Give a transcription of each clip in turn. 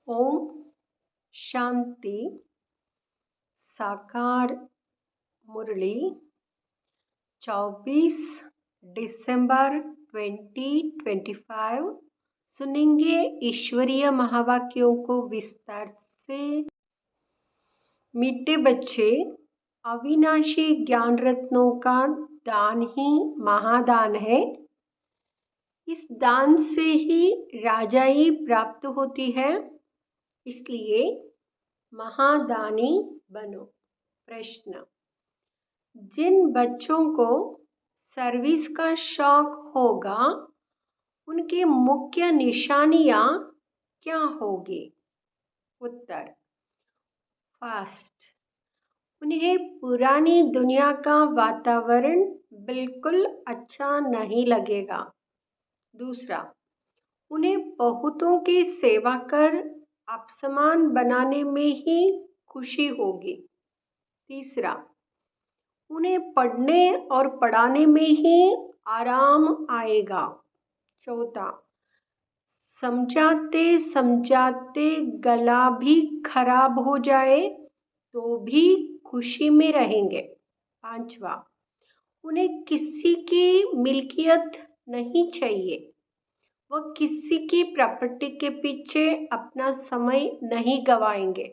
ओम शांति। साकार मुरली 24 दिसंबर 2025। सुनेंगे ईश्वरीय महावाक्यों को विस्तार से। मीठे बच्चे, अविनाशी ज्ञान रत्नों का दान ही महादान है। इस दान से ही राजाई प्राप्त होती है, इसलिए महादानी बनो। प्रश्न: जिन बच्चों को सर्विस का शौक होगा उनकी मुख्य निशानियां क्या होगी? उत्तर: फर्स्ट, उन्हें पुरानी दुनिया का वातावरण बिल्कुल अच्छा नहीं लगेगा। दूसरा, उन्हें बहुतों की सेवा कर अपसमान बनाने में ही खुशी होगी। तीसरा, उन्हें पढ़ने और पढ़ाने में ही आराम आएगा। चौथा, समझाते समझाते गला भी खराब हो जाए तो भी खुशी में रहेंगे। पांचवा, उन्हें किसी की मिल्कियत नहीं चाहिए। वह किसी की प्रॉपर्टी के पीछे अपना समय नहीं गवाएंगे।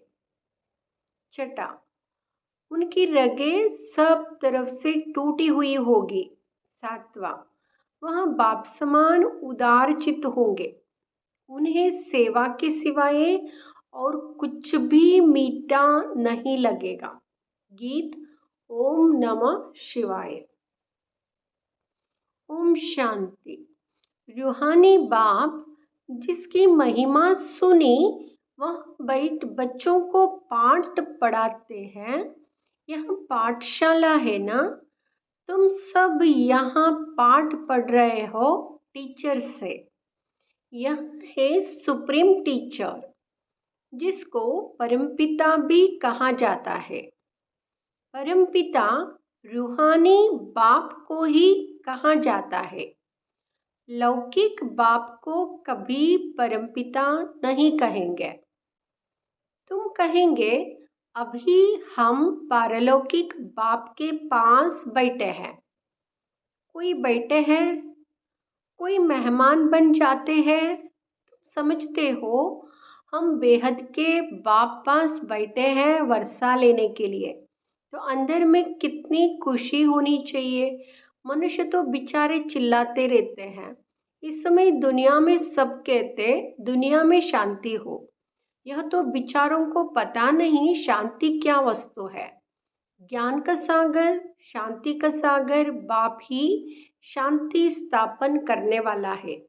छठा, उनकी रगें सब तरफ से टूटी हुई होगी। सातवां, वह बाप समान उदार चित्त होंगे। उन्हें सेवा के सिवाय और कुछ भी मीठा नहीं लगेगा। गीत ओम नमः शिवाय। ओम शांति। रूहानी बाप जिसकी महिमा सुनी वह बैठ बच्चों को पाठ पढ़ाते हैं। यह पाठशाला है ना? तुम सब यहाँ पाठ पढ़ रहे हो टीचर से। यह है सुप्रीम टीचर जिसको परमपिता भी कहा जाता है। परमपिता रूहानी बाप को ही कहा जाता है। लौकिक बाप को कभी परमपिता नहीं कहेंगे। तुम कहेंगे अभी हम पारलौकिक बाप के पास बैठे हैं। कोई बैठे हैं, कोई मेहमान बन जाते हैं। तुम समझते हो हम बेहद के बाप पास बैठे हैं वर्षा लेने के लिए, तो अंदर में कितनी खुशी होनी चाहिए। मनुष्य तो बेचारे चिल्लाते रहते हैं। इस समय दुनिया में सब कहते दुनिया में शांति हो। यह तो बेचारों को पता नहीं शांति क्या वस्तु है। ज्ञान का सागर, शांति का सागर बाप ही शांति स्थापन करने वाला है।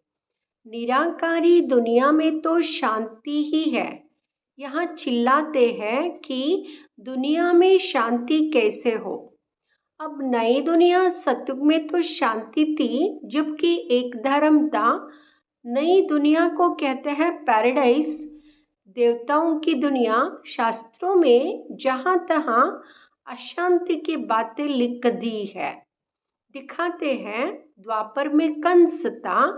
निराकारी दुनिया में तो शांति ही है। यहाँ चिल्लाते हैं कि दुनिया में शांति कैसे हो। अब नई दुनिया सतयुग में तो शांति थी, जबकि एक धर्म था। नई दुनिया को कहते हैं पैराडाइज, देवताओं की दुनिया। शास्त्रों में जहाँ तहाँ अशांति की बातें लिख दी है। दिखाते हैं द्वापर में कंस था,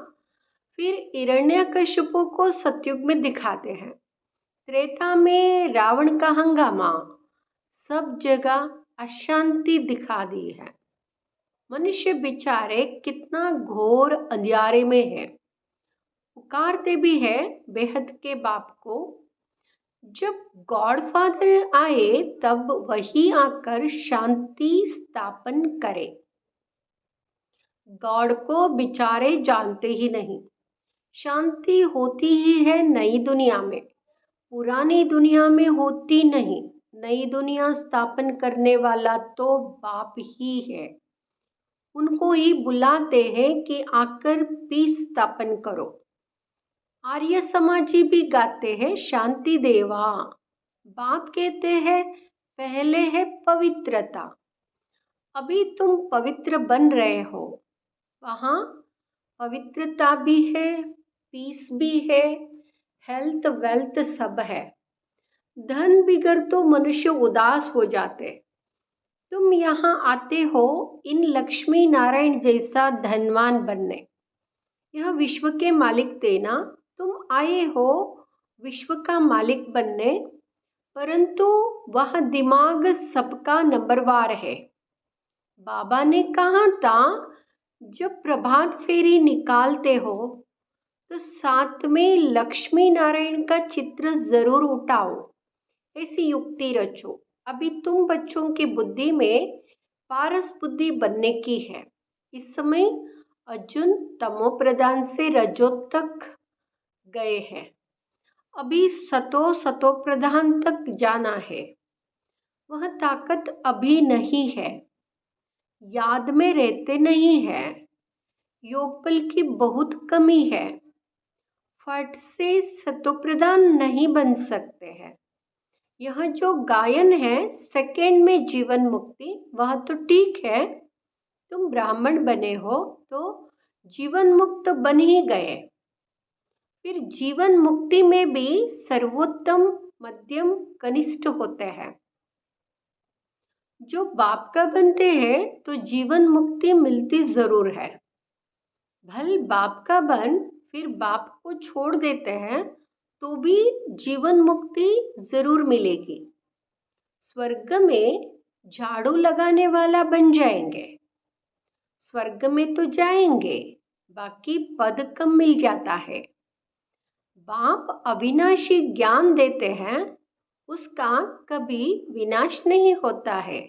फिर हिरण्यकशिपु को सतयुग में दिखाते हैं। त्रेता में रावण का हंगामा, सब जगह अशांति दिखा दी है। मनुष्य बेचारे कितना घोर अंधियारे में है। पुकारते भी है बेहद के बाप को। जब गॉड फादर आए तब वही आकर शांति स्थापन करे। गॉड को बेचारे जानते ही नहीं। शांति होती ही है नई दुनिया में, पुरानी दुनिया में होती नहीं। नई दुनिया स्थापन करने वाला तो बाप ही है। उनको ही बुलाते हैं कि आकर पीस स्थापन करो। आर्य समाजी भी गाते हैं शांति देवा। बाप कहते हैं पहले है पवित्रता। अभी तुम पवित्र बन रहे हो। वहाँ पवित्रता भी है, पीस भी है, हेल्थ वेल्थ सब है। धन बिगड़ तो मनुष्य उदास हो जाते। तुम यहाँ आते हो इन लक्ष्मी नारायण जैसा धनवान बनने। यह विश्व के मालिक थे ना, तुम आए हो विश्व का मालिक बनने, परंतु वह दिमाग सबका नंबरवार है। बाबा ने कहा था, जब प्रभात फेरी निकालते हो तो साथ में लक्ष्मी नारायण का चित्र जरूर उठाओ, ऐसी युक्ति रचो। अभी तुम बच्चों की बुद्धि में पारस बुद्धि बनने की है। इस समय अर्जुन तमो प्रधान से रजो तक गए हैं, अभी सतो प्रधान तक जाना है। वह ताकत अभी नहीं है, याद में रहते नहीं है, योग बल की बहुत कमी है, फट से सतोप्रधान नहीं बन सकते हैं। यह जो गायन है सेकंड में जीवन मुक्ति, वह तो ठीक है, तुम ब्राह्मण बने हो तो जीवन मुक्त बन ही गए। फिर जीवन मुक्ति में भी सर्वोत्तम, मध्यम, कनिष्ठ होते हैं। जो बाप का बनते हैं तो जीवन मुक्ति मिलती जरूर है। भल बाप का बन फिर बाप को छोड़ देते हैं तो भी जीवन मुक्ति जरूर मिलेगी। स्वर्ग में झाड़ू लगाने वाला बन जाएंगे, स्वर्ग में तो जाएंगे, बाकी पद कम मिल जाता है। बाप अविनाशी ज्ञान देते हैं, उसका कभी विनाश नहीं होता है।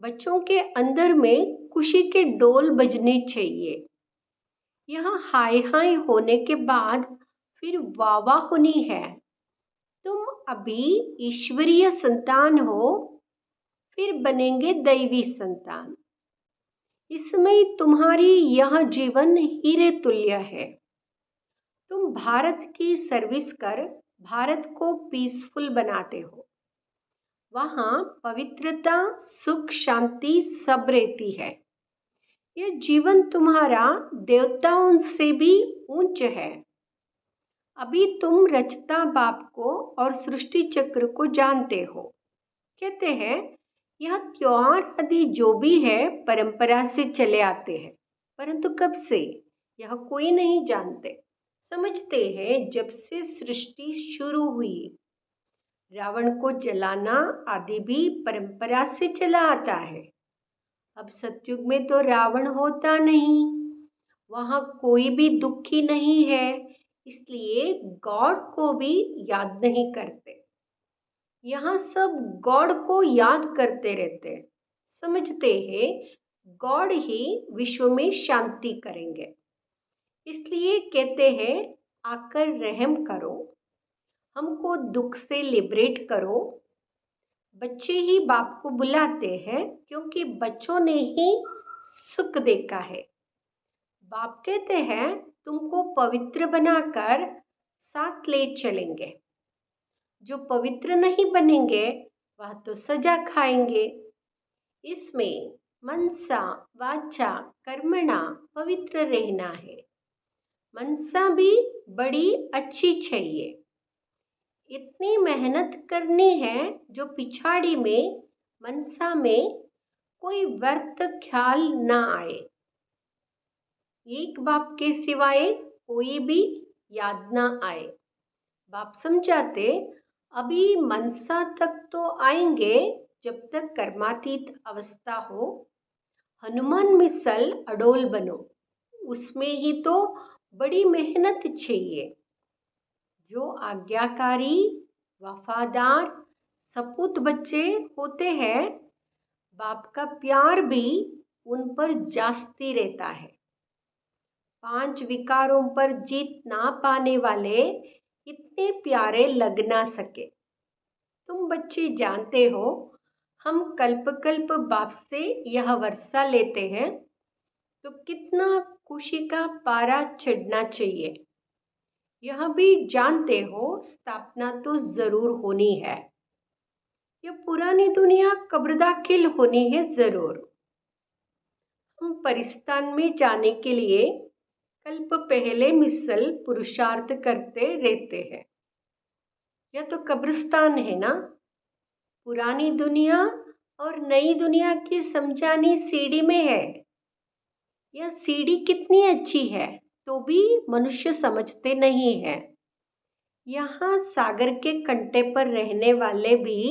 बच्चों के अंदर में खुशी के डोल बजने चाहिए। यह हाय हाय होने के बाद फिर वावा होनी है। तुम अभी ईश्वरीय संतान हो, फिर बनेंगे दैवी संतान। इसमें तुम्हारी यह जीवन हीरे तुल्य है। तुम भारत की सर्विस कर भारत को पीसफुल बनाते हो। वहाँ पवित्रता, सुख, शांति सब रहती है। यह जीवन तुम्हारा देवताओं से भी ऊंच है। अभी तुम रचता बाप को और सृष्टि चक्र को जानते हो। कहते हैं यह त्योहार आदि जो भी है परंपरा से चले आते हैं, परंतु कब से यह कोई नहीं जानते। समझते हैं जब से सृष्टि शुरू हुई। रावण को जलाना आदि भी परंपरा से चला आता है। अब सतयुग में तो रावण होता नहीं, वहां कोई भी दुखी नहीं है, इसलिए गॉड को भी याद नहीं करते। यहाँ सब गॉड को याद करते रहते हैं। समझते हैं गॉड ही विश्व में शांति करेंगे, इसलिए कहते हैं आकर रहम करो, हमको दुख से लिबरेट करो। बच्चे ही बाप को बुलाते हैं क्योंकि बच्चों ने ही सुख देखा है। बाप कहते हैं तुमको पवित्र बनाकर साथ ले चलेंगे। जो पवित्र नहीं बनेंगे वह तो सजा खाएंगे। इसमें मनसा वाचा कर्मणा पवित्र रहना है। मनसा भी बड़ी अच्छी चाहिए। इतनी मेहनत करनी है जो पिछाड़ी में मनसा में कोई व्यर्थ ख्याल ना आए। एक बाप के सिवाय कोई भी याद ना आए। बाप समझाते अभी मनसा तक तो आएंगे जब तक कर्मातीत अवस्था हो। हनुमान मिसल अडोल बनो, उसमें ही तो बड़ी मेहनत चाहिए। जो आज्ञाकारी, वफादार, सपूत बच्चे होते हैं, बाप का प्यार भी उन पर जास्ती रहता है। 5 विकारों पर जीत ना पाने वाले इतने प्यारे लग ना सके। तुम बच्चे जानते हो हम कल्प कल्प बाप से यह वर्षा लेते हैं तो कितना खुशी का पारा चढ़ना चाहिए। यह भी जानते हो स्थापना तो जरूर होनी है। यह पुरानी दुनिया कब्र दाखिल होनी है जरूर। हम परिस्तान में जाने के लिए कल्प पहले मिसल पुरुषार्थ करते रहते हैं। यह तो कब्रिस्तान है ना। पुरानी दुनिया और नई दुनिया की समझानी सीढ़ी में है। यह सीढ़ी कितनी अच्छी है तो भी मनुष्य समझते नहीं है। यहाँ सागर के कंटे पर रहने वाले भी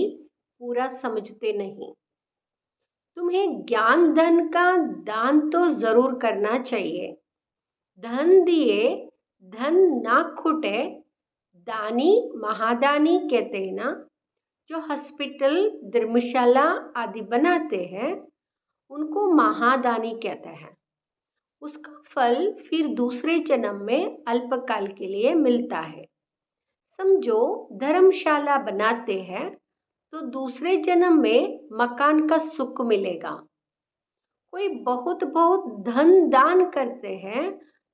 पूरा समझते नहीं। तुम्हें ज्ञान धन का दान तो जरूर करना चाहिए। धन दिए धन ना खुटे, दानी महादानी कहते हैं ना। जो हॉस्पिटल धर्मशाला आदि बनाते हैं उनको महादानी कहते हैं। उसका फल फिर दूसरे जन्म में अल्पकाल के लिए मिलता है। समझो धर्मशाला बनाते हैं तो दूसरे जन्म में मकान का सुख मिलेगा। कोई बहुत बहुत धन दान करते हैं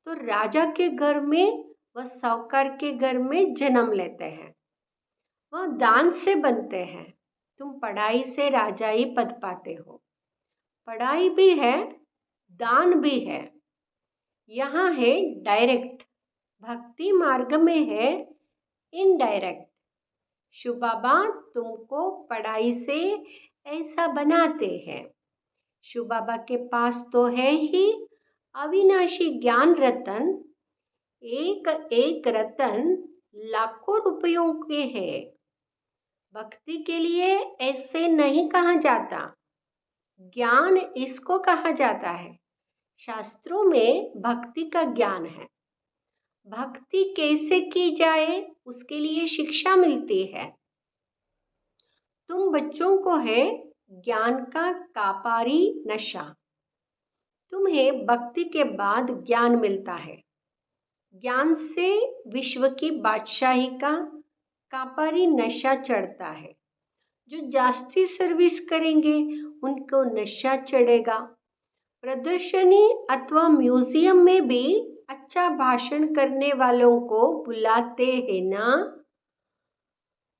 तो राजा के घर में व साहूकार के घर में जन्म लेते हैं। वह दान से बनते हैं। तुम पढ़ाई से राजाई पद पाते हो। पढ़ाई भी है, दान भी है। यहाँ है डायरेक्ट, भक्ति मार्ग में है इनडायरेक्ट। शिव बाबा तुमको पढ़ाई से ऐसा बनाते हैं। शिव बाबा के पास तो है ही अविनाशी ज्ञान रतन। एक एक रतन लाखों रुपयों के है। भक्ति के लिए ऐसे नहीं कहा जाता। ज्ञान इसको कहा जाता है। शास्त्रों में भक्ति का ज्ञान है। भक्ति कैसे की जाए उसके लिए शिक्षा मिलती है। तुम बच्चों को है ज्ञान का कापारी नशा। तुम्हें भक्ति के बाद ज्ञान मिलता है। ज्ञान से विश्व की बादशाही का कापारी नशा चढ़ता है। जो जास्ती सर्विस करेंगे उनको नशा चढ़ेगा। प्रदर्शनी अथवा म्यूजियम में भी अच्छा भाषण करने वालों को बुलाते हैं ना,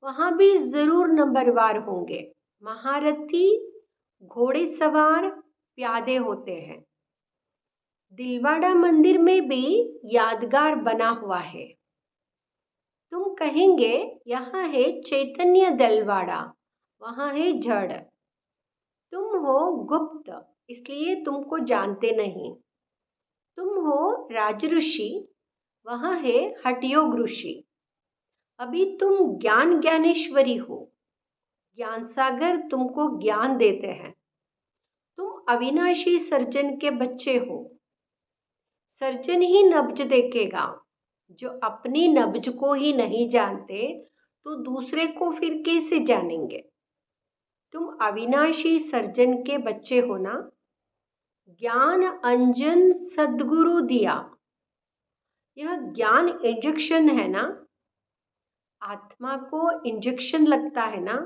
वहां भी जरूर नंबरवार होंगे। महारथी, घोड़े सवार, प्यादे होते हैं। दिलवाड़ा मंदिर में भी यादगार बना हुआ है। तुम कहेंगे यहाँ है चैतन्य दलवाड़ा, वहां है जड़। तुम हो गुप्त इसलिए तुमको जानते नहीं। तुम हो राजऋषि, वहां है हठयोग ऋषि। अभी तुम ज्ञान ज्ञानेश्वरी हो। ज्ञान सागर तुमको ज्ञान देते हैं। तुम अविनाशी सर्जन के बच्चे हो। सर्जन ही नब्ज देखेगा। जो अपनी नब्ज को ही नहीं जानते तो दूसरे को फिर कैसे जानेंगे। तुम अविनाशी सर्जन के बच्चे हो ना। ज्ञान अंजन सद्गुरु दिया। यह ज्ञान इंजेक्शन है ना। आत्मा को इंजेक्शन लगता है ना।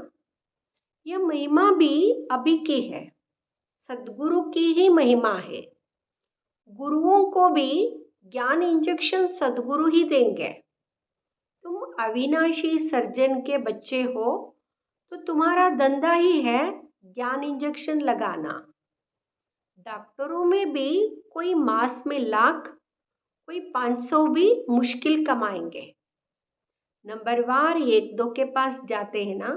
यह महिमा भी अभी की है। सद्गुरु की ही महिमा है। गुरुओं को भी ज्ञान इंजेक्शन सद्गुरु ही देंगे। तुम अविनाशी सर्जन के बच्चे हो तो तुम्हारा धंधा ही है ज्ञान इंजेक्शन लगाना। डॉक्टरों में भी कोई मास में लाख, कोई 500 भी मुश्किल कमाएंगे। नंबरवार 1-2 के पास जाते हैं ना।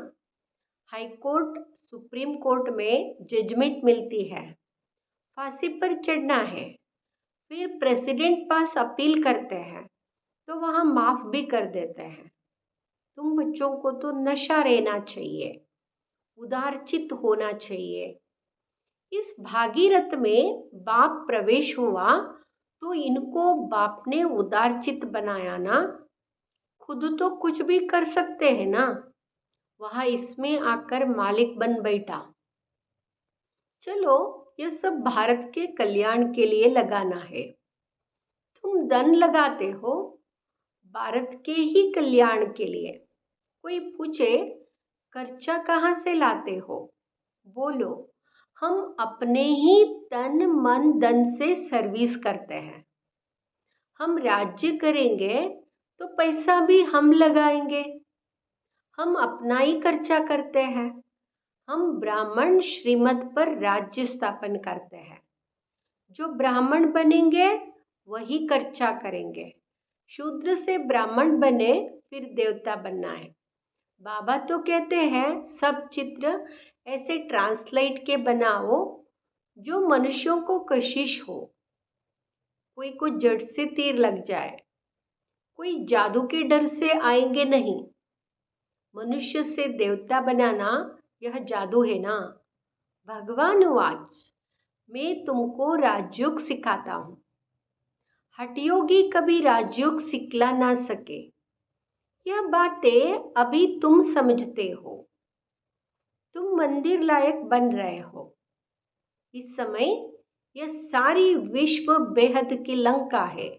हाई कोर्ट, सुप्रीम कोर्ट में जजमेंट मिलती है। फांसी पर चढ़ना है। फिर प्रेसिडेंट पास अपील करते हैं तो वहाँ माफ भी कर देते हैं। तुम बच्चों को तो नशा रहना चाहिए, उदारचित होना चाहिए। इस भागीरथ में बाप प्रवेश हुआ तो इनको बाप ने उदारचित बनाया ना। खुद तो कुछ भी कर सकते हैं ना, वहां इसमें आकर मालिक बन बैठा। चलो ये सब भारत के कल्याण के लिए लगाना है। तुम धन लगाते हो भारत के ही कल्याण के लिए। कोई पूछे खर्चा कहाँ से लाते हो, बोलो हम अपने ही तन मन धन से सर्विस करते हैं। हम राज्य करेंगे तो पैसा भी हम लगाएंगे। हम अपना ही खर्चा करते हैं। हम ब्राह्मण श्रीमत पर राज्य स्थापन करते हैं। जो ब्राह्मण बनेंगे वही खर्चा करेंगे। शूद्र से ब्राह्मण बने फिर देवता बनना है। बाबा तो कहते हैं सब चित्र ऐसे ट्रांसलेट के बनाओ जो मनुष्यों को कशिश हो। कोई को जड़ से तीर लग जाए, कोई जादू के डर से आएंगे नहीं। मनुष्य से देवता बनाना यह जादू है ना। भगवान वाच, मैं तुमको राजयोग सिखाता हूँ। हठयोगी कभी राजयोग सिखला ना सके। यह बातें अभी तुम समझते हो। तुम मंदिर लायक बन रहे हो। इस समय यह सारी विश्व बेहद की लंका है।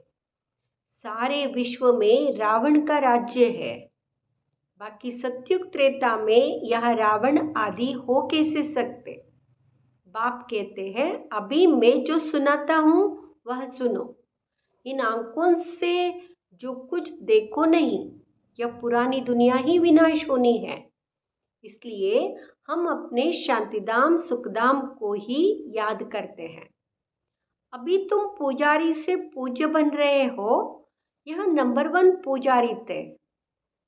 सारे विश्व में रावण का राज्य है। बाकी सत्युग त्रेता में यह रावण आदि हो कैसे सकते। बाप कहते हैं, अभी मैं जो सुनाता हूँ वह सुनो। इन आंखों से जो कुछ देखो नहीं, यह पुरानी दुनिया ही विनाश होनी है। इसलिए हम अपने शांतिधाम सुखधाम को ही याद करते हैं। अभी तुम पुजारी से पूज्य बन रहे हो। यह नंबर 1 पुजारी थे।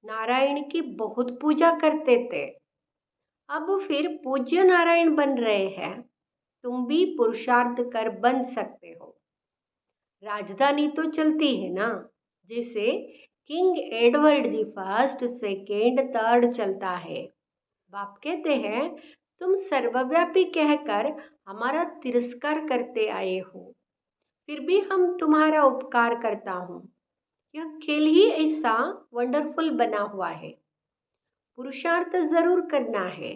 नारायण की बहुत पूजा करते थे। अब फिर पूज्य नारायण बन रहे हैं। तुम भी पुरुषार्थ कर बन सकते हो। राजधानी तो चलती है ना, जैसे king Edward the first, second, third चलता है। बाप कहते हैं, तुम सर्वव्यापी कहकर हमारा तिरस्कार करते आए हो, फिर भी हम तुम्हारा उपकार करता हूँ। यह खेल ही ऐसा वंडरफुल बना हुआ है। पुरुषार्थ जरूर करना है।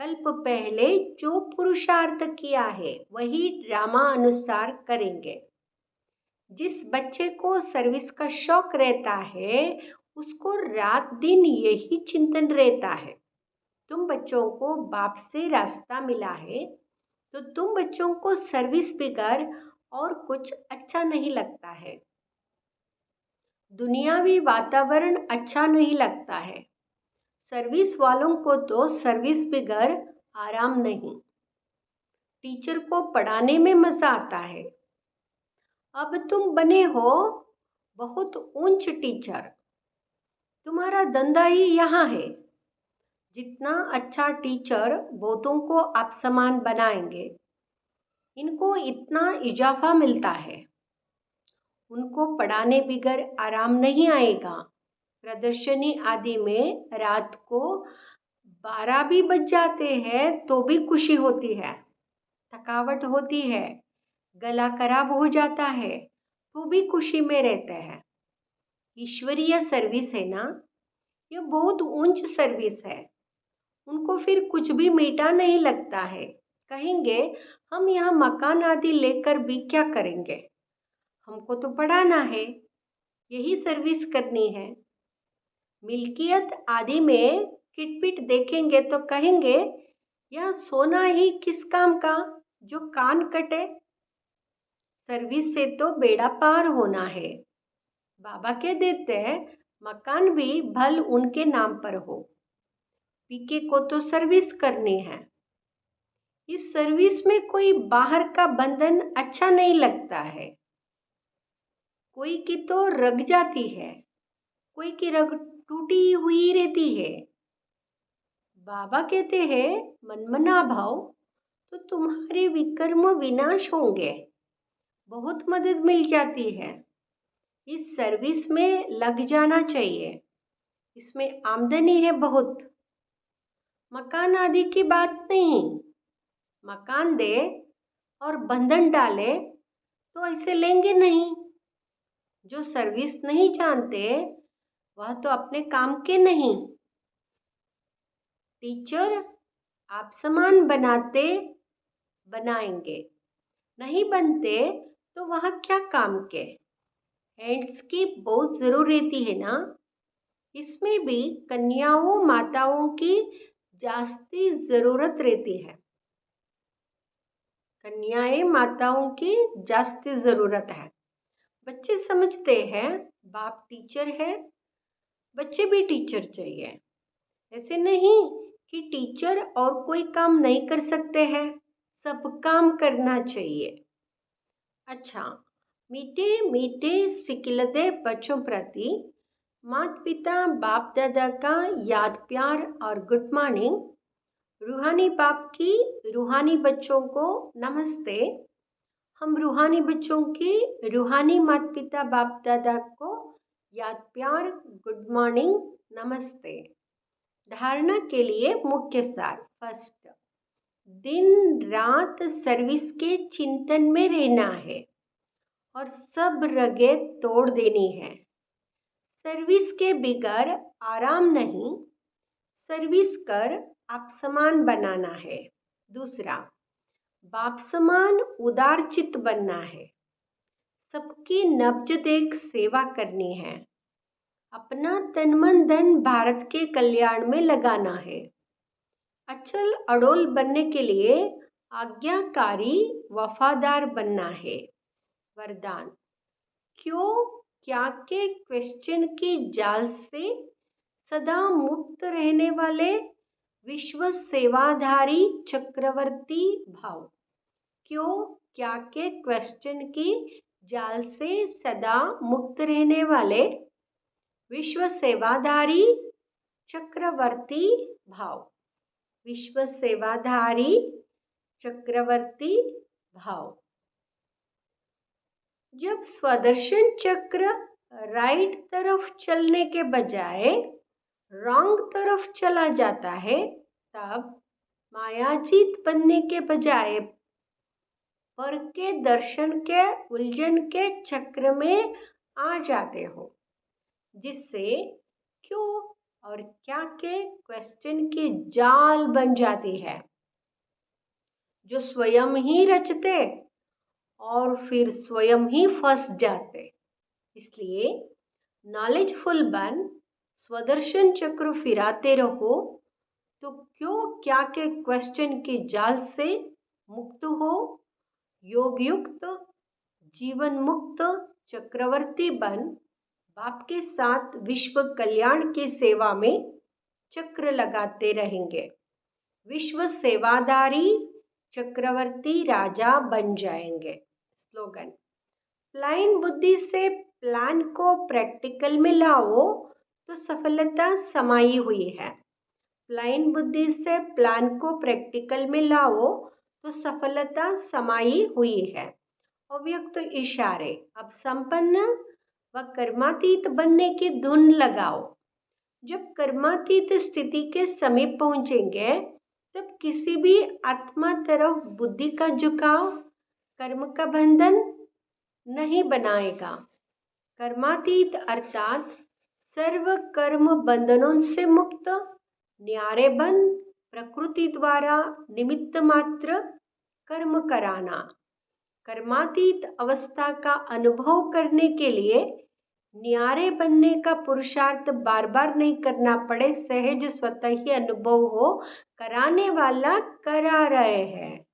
कल्प पहले जो पुरुषार्थ किया है वही ड्रामा अनुसार करेंगे। जिस बच्चे को सर्विस का शौक रहता है उसको रात दिन यही चिंतन रहता है। तुम बच्चों को बाप से रास्ता मिला है तो तुम बच्चों को सर्विस बगैर और कुछ अच्छा नहीं लगता है। दुनियावी वातावरण अच्छा नहीं लगता है। सर्विस वालों को तो सर्विस बगैर आराम नहीं। टीचर को पढ़ाने में मजा आता है। अब तुम बने हो बहुत ऊंच टीचर। तुम्हारा धंधा ही यहाँ है। जितना अच्छा टीचर बहुतों को आप समान बनाएंगे, इनको इतना इजाफा मिलता है। उनको पढ़ाने बगैर आराम नहीं आएगा। प्रदर्शनी आदि में रात को 12 भी बज जाते हैं तो भी खुशी होती है। थकावट होती है, गला खराब हो जाता है तो भी खुशी में रहते हैं। ईश्वरीय सर्विस है ना, यह बहुत ऊंच सर्विस है। उनको फिर कुछ भी मीठा नहीं लगता है। कहेंगे, हम यहाँ मकान आदि लेकर भी क्या करेंगे, हमको तो पढ़ाना है, यही सर्विस करनी है। मिल्कियत आदि में किटपिट देखेंगे तो कहेंगे, यह सोना ही किस काम का जो कान कटे। सर्विस से तो बेड़ा पार होना है। बाबा कह देते हैं, मकान भी भल उनके नाम पर हो। पीके को तो सर्विस करनी है। इस सर्विस में कोई बाहर का बंधन अच्छा नहीं लगता है। कोई की तो रग जाती है, कोई की रग टूटी हुई रहती है। बाबा कहते हैं, मनमना भाव तो तुम्हारे विकर्म विनाश होंगे। बहुत मदद मिल जाती है। इस सर्विस में लग जाना चाहिए। इसमें आमदनी है बहुत। मकान आदि की बात नहीं। मकान दे और बंधन डाले तो ऐसे लेंगे नहीं। जो सर्विस नहीं जानते वह तो अपने काम के नहीं। टीचर आप समान बनाते बनाएंगे, नहीं बनते तो वह क्या काम के। हैंड्स की बहुत जरूर रहती है ना। इसमें भी कन्याओं माताओं की जास्ती जरूरत रहती है। कन्याएं माताओं की जास्ती जरूरत है। बच्चे समझते हैं बाप टीचर है, बच्चे भी टीचर चाहिए। ऐसे नहीं कि टीचर और कोई काम नहीं कर सकते हैं, सब काम करना चाहिए। अच्छा, मीठे मीठे सिकिलते बच्चों प्रति माता पिता बाप दादा का याद प्यार और गुड मॉर्निंग। रूहानी बाप की रूहानी बच्चों को नमस्ते। हम रूहानी बच्चों की रूहानी माता पिता बाप दादा को याद प्यार, गुड मॉर्निंग, नमस्ते। धारणा के लिए मुख्य सार। फर्स्ट, दिन रात सर्विस के चिंतन में रहना है और सब रगें तोड़ देनी है। सर्विस के बिगर आराम नहीं, सर्विस कर आप समान बनाना है। दूसरा, बाप समान उदारचित बनना है, सबकी नब्ज देख सेवा करनी है, अपना तन मन धन भारत के कल्याण में लगाना है। अचल अड़ोल बनने के लिए आज्ञाकारी वफादार बनना है। वरदान, क्यों क्या के क्वेश्चन की जाल से सदा मुक्त रहने वाले विश्व सेवाधारी चक्रवर्ती भाव। क्यों क्या के क्वेश्चन की जाल से सदा मुक्त रहने वाले विश्व सेवाधारी चक्रवर्ती भाव। विश्व सेवाधारी चक्रवर्ती भाव। जब स्वदर्शन चक्र राइट तरफ चलने के बजाय रॉन्ग तरफ चला जाता है, तब मायाजीत बनने के बजाय पर के दर्शन के उलझन के चक्र में आ जाते हो, जिससे क्यों और क्या के क्वेश्चन की जाल बन जाती है, जो स्वयं ही रचते और फिर स्वयं ही फंस जाते। इसलिए नॉलेजफुल बन स्वदर्शन चक्र फिराते रहो, तो क्यों क्या के क्वेश्चन की जाल से मुक्त हो, योग युक्त जीवन मुक्त चक्रवर्ती बन बाप के साथ विश्व कल्याण की सेवा में चक्र लगाते रहेंगे। विश्व सेवाधारी चक्रवर्ती राजा बन जाएंगे। स्लोगन, प्लाइन बुद्धि से प्लान को प्रैक्टिकल में लाओ तो सफलता समाई हुई है। प्लाइन बुद्धि से प्लान को प्रैक्टिकल में लाओ तो सफलता समाई हुई है। अव्यक्त इशारे, अब संपन्न व कर्मातीत बनने की धुन लगाओ। जब कर्मातीत स्थिति के समीप पहुंचेंगे, तब किसी भी आत्मा तरफ बुद्धि का झुकाव कर्म का बंधन नहीं बनाएगा। कर्मातीत अर्थात सर्व कर्म बंधनों से मुक्त, न्यारे बन प्रकृति द्वारा निमित्त मात्र कर्म कराना। कर्मातीत अवस्था का अनुभव करने के लिए न्यारे बनने का पुरुषार्थ बार बार नहीं करना पड़े, सहज स्वतः ही अनुभव हो, कराने वाला करा रहे हैं।